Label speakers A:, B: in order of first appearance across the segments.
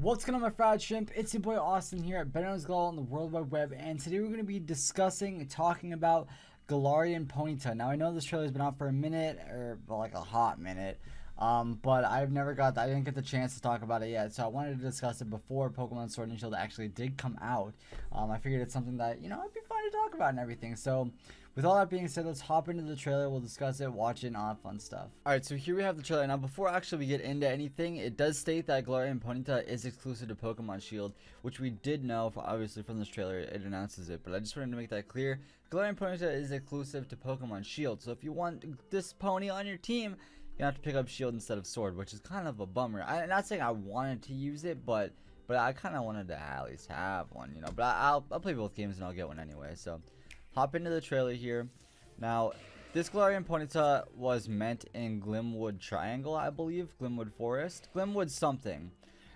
A: What's going on, my fried shrimp? It's your boy Austin here at Glowl on the World Wide Web, and today we're going to be discussing and talking about GALARIAN PONYTA. Now I know this trailer's been out for a minute, or like a hot minute, but I didn't get the chance to talk about it yet, so I wanted to discuss it before Pokemon Sword and Shield actually did come out. I figured it's something that, it'd be fun to talk about and everything. So with all that being said, let's hop into the trailer. We'll discuss it, watch it, and all that fun stuff. Alright, so here we have the trailer. Now, before actually we get into anything, it does state that GALARIAN PONYTA is exclusive to Pokemon Shield, which we did know, obviously, from this trailer. It announces it, but I just wanted to make that clear. GALARIAN PONYTA is exclusive to Pokemon Shield, so if you want this pony on your team, you have to pick up Shield instead of Sword, which is kind of a bummer. I'm not saying I wanted to use it, but I kind of wanted to at least have one, But I'll play both games and I'll get one anyway, so hop into the trailer here. Now, this GALARIAN PONYTA was meant in Glimwood Triangle, I believe. Glimwood Forest. Glimwood something.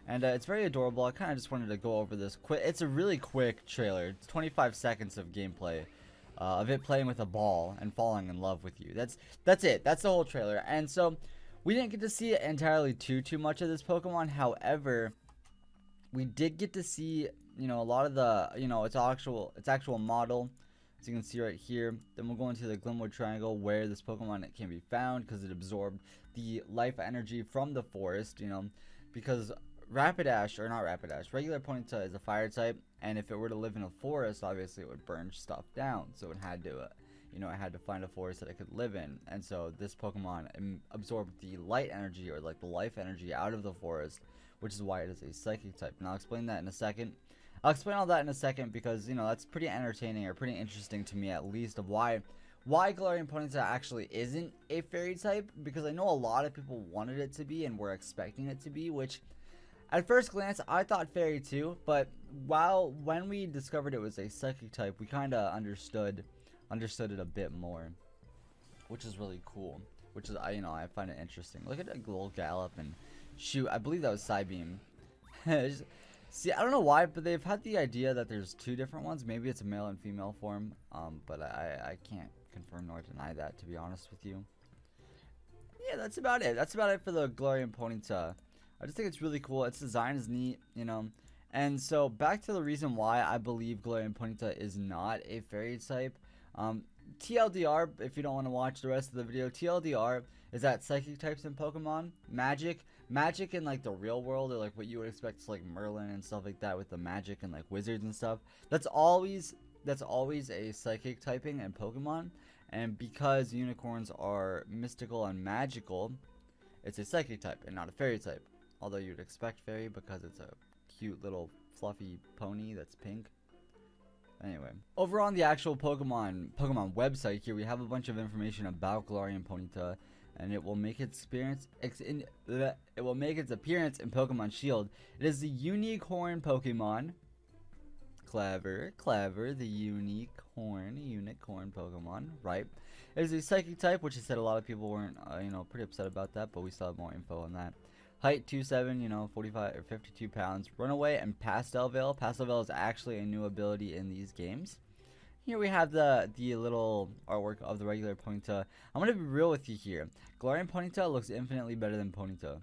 A: And it's very adorable. I kind of just wanted to go over this quick. It's a really quick trailer. It's 25 seconds of gameplay of it playing with a ball and falling in love with you. That's it. That's the whole trailer. And so, we didn't get to see it entirely too much of this Pokemon. However, we did get to see, a lot of the, its actual model. As you can see right here. Then we'll go into the Glimwood Triangle where this Pokemon can be found, because it absorbed the life energy from the forest, because regular Ponyta is a fire type, and if it were to live in a forest, obviously it would burn stuff down, so it had to it had to find a forest that it could live in. And so this Pokemon absorbed the light energy, or like the life energy, out of the forest, which is why it is a psychic type. And I'll explain that in a second. I'll explain all that in a second, because that's pretty entertaining, or pretty interesting to me, at least, of why GALARIAN PONYTA actually isn't a fairy type, because I know a lot of people wanted it to be and were expecting it to be, which at first glance I thought fairy too, but when we discovered it was a psychic type, we kind of understood it a bit more, which is really cool. Which is I find it interesting. Look at a Glowl Gallop, and shoot, I believe that was Psybeam. See, I don't know why, but they've had the idea that there's two different ones. Maybe it's a male and female form, but I can't confirm nor deny that, to be honest with you. Yeah, that's about it. That's about it for the GALARIAN PONYTA. I just think it's really cool. Its design is neat, And so, back to the reason why I believe GALARIAN PONYTA is not a fairy type. TLDR, if you don't want to watch the rest of the video, TLDR is that psychic types in Pokemon, magic in like the real world, or like what you would expect to like Merlin and stuff like that, with the magic and like wizards and stuff, that's always a psychic typing in Pokemon. And because unicorns are mystical and magical, it's a psychic type and not a fairy type, although you'd expect fairy because it's a cute little fluffy pony that's pink. Anyway, over on the actual Pokemon website here, we have a bunch of information about GALARIAN PONYTA, and it will make its appearance in Pokemon Shield. It is the unicorn Pokemon. Clever, the unicorn Pokemon, right? It is a psychic type, which I said a lot of people weren't, pretty upset about that, but we still have more info on that. Height 2'7", 45 or 52 pounds. Runaway and Pastel Veil. Pastel Veil is actually a new ability in these games. Here we have the little artwork of the regular Ponyta. I'm gonna be real with you here. GALARIAN PONYTA looks infinitely better than Ponyta.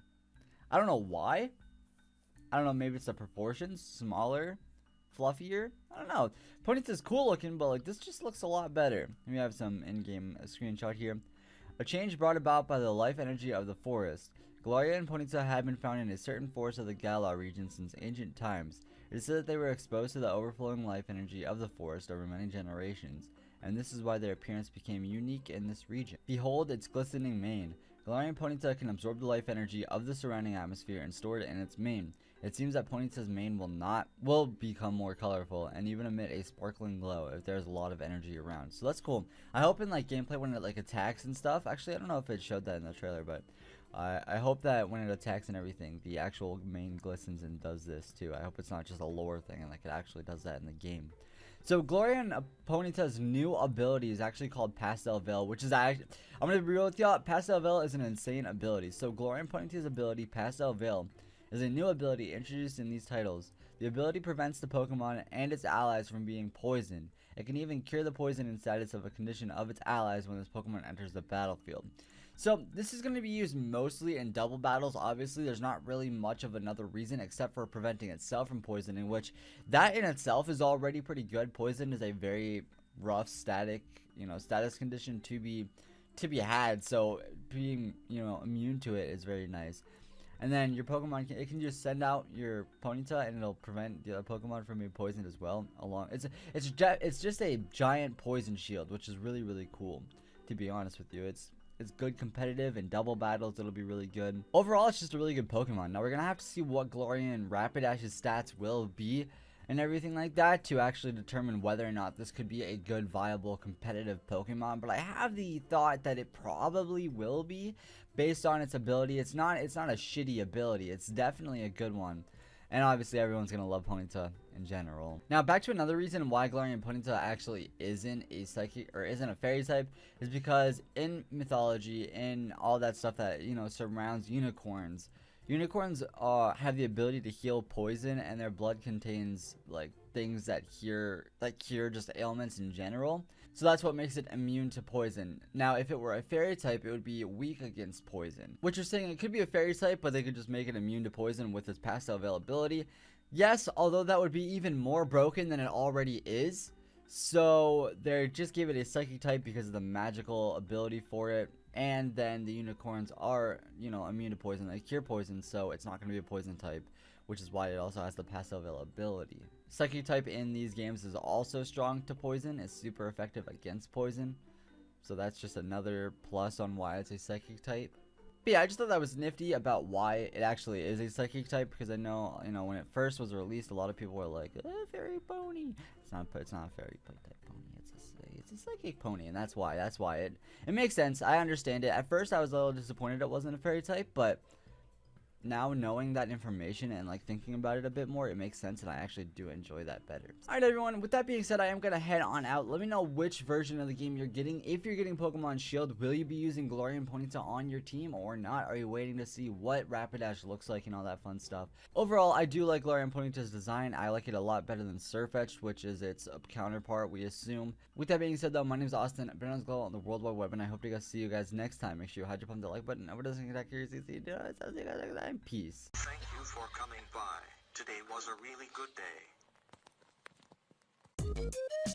A: I don't know why. I don't know, maybe it's the proportions, smaller, fluffier. I don't know. Ponyta's cool looking, but like this just looks a lot better. We have some in-game screenshot here. A change brought about by the life energy of the forest. GALARIAN PONYTA had been found in a certain forest of the Galar region since ancient times. It is said that they were exposed to the overflowing life energy of the forest over many generations, and this is why their appearance became unique in this region. Behold its glistening mane. GALARIAN PONYTA can absorb the life energy of the surrounding atmosphere and store it in its mane. It seems that Ponyta's mane will become more colorful and even emit a sparkling glow if there's a lot of energy around. So that's cool. I hope in like gameplay when it like attacks and stuff. Actually, I don't know if it showed that in the trailer, but I hope that when it attacks and everything, the actual mane glistens and does this too. I hope it's not just a lore thing and like it actually does that in the game. So GALARIAN PONYTA's new ability is actually called Pastel Veil, which is I'm gonna be real with y'all. Pastel Veil is an insane ability. So GALARIAN PONYTA's ability, Pastel Veil, is a new ability introduced in these titles. The ability prevents the Pokemon and its allies from being poisoned. It can even cure the poison and status of a condition of its allies when this Pokemon enters the battlefield. So this is going to be used mostly in double battles. Obviously, there's not really much of another reason except for preventing itself from poisoning, which that in itself is already pretty good. Poison is a very rough static, status condition to be had. So being, immune to it is very nice. And then your Pokemon can just send out your Ponyta and it'll prevent the other Pokemon from being poisoned as well. It's just a giant poison shield, which is really, really cool. To be honest with you, it's good competitive and double battles. It'll be really good. Overall, it's just a really good Pokemon. Now we're gonna have to see what Galarian and Rapidash's stats will be and everything like that to actually determine whether or not this could be a good, viable, competitive Pokemon. But I have the thought that it probably will be based on its ability. It's not a shitty ability. It's definitely a good one. And obviously everyone's gonna love Ponyta in general. Now back to another reason why Galarian Ponyta actually isn't a psychic or isn't a fairy type is because in mythology, in all that stuff that surrounds unicorns, have the ability to heal poison, and their blood contains like things that cure just ailments in general. So that's what makes it immune to poison. Now, if it were a fairy type, it would be weak against poison. Which you're saying it could be a fairy type, but they could just make it immune to poison with its passive availability. Yes, although that would be even more broken than it already is. So they just gave it a psychic type because of the magical ability for it. And then the unicorns are, immune to poison. They cure poison, so it's not going to be a poison type, which is why it also has the passive availability. Psychic type in these games is also strong to poison. It's super effective against poison. So that's just another plus on why it's a psychic type. But yeah, I just thought that was nifty about why it actually is a psychic type, because I know, when it first was released, a lot of people were like, fairy pony. It's not a fairy type pony. It's a psychic pony, and that's why it makes sense. I understand it. At first I was a little disappointed it wasn't a fairy type, but now knowing that information and thinking about it a bit more, it makes sense, and I actually do enjoy that better. Alright everyone, with that being said, I am gonna head on out. Let me know which version of the game you're getting. If you're getting Pokemon Shield, will you be using Galarian Ponyta on your team or not? Are you waiting to see what Rapidash looks like and all that fun stuff? Overall, I do like Galarian Ponyta's design. I like it a lot better than Sirfetch'd, which is its counterpart, we assume. With that being said though, my name is Austin, I've been on Glowl on the World Wide Web, and I hope to see you guys next time. Make sure you hide your pump the like button. Never doesn't get curious. See you guys next time. Peace.
B: Thank you for coming by. Today was a really good day.